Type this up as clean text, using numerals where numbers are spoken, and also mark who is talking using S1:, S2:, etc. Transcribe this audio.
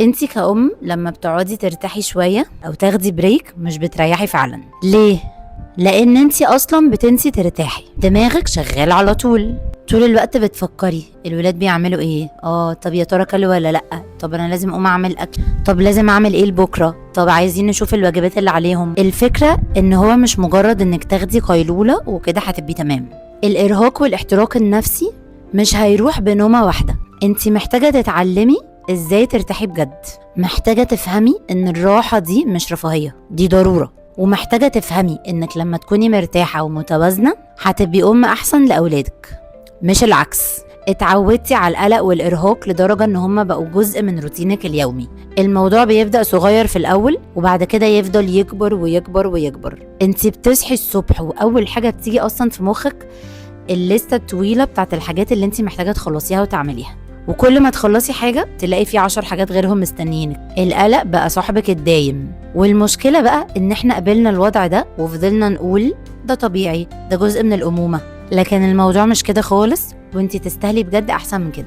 S1: انتي كأم لما بتقعدي ترتاحي شوية او تاخدي بريك مش بتريحي فعلا. ليه؟ لان انتي اصلا بتنسي ترتاحي، دماغك شغال على طول الوقت بتفكري الولاد بيعملوا ايه، طب يا ترى كلوا ولا لا، طب انا لازم اقوم اعمل اكل، طب لازم اعمل ايه لبكره، طب عايزين نشوف الواجبات اللي عليهم. الفكره ان هو مش مجرد انك تاخدي قيلوله وكده هتبقي تمام. الارهاق والاحتراق النفسي مش هيروح بنومه واحده. انتي محتاجه تتعلمي ازاي ترتاحي بجد، محتاجه تفهمي ان الراحه دي مش رفاهيه، دي ضروره، ومحتاجه تفهمي انك لما تكوني مرتاحه ومتوازنه هتبقي ام احسن لاولادك، مش العكس. اتعودتي على القلق والارهاق لدرجه ان هما بقوا جزء من روتينك اليومي. الموضوع بيبدا صغير في الاول وبعد كده يفضل يكبر ويكبر ويكبر. انتي بتصحي الصبح واول حاجه بتيجي اصلا في مخك الليسته الطويله بتاعت الحاجات اللي انتي محتاجه تخلصيها وتعمليها، وكل ما تخلصي حاجه تلاقي في 10 حاجات غيرهم مستنيينك. القلق بقى صاحبك الدايم، والمشكله بقى ان احنا قبلنا الوضع ده وفضلنا نقول ده طبيعي، ده جزء من الامومه. لكن الموضوع مش كده خالص، وانتي تستاهلي بجد احسن من كده.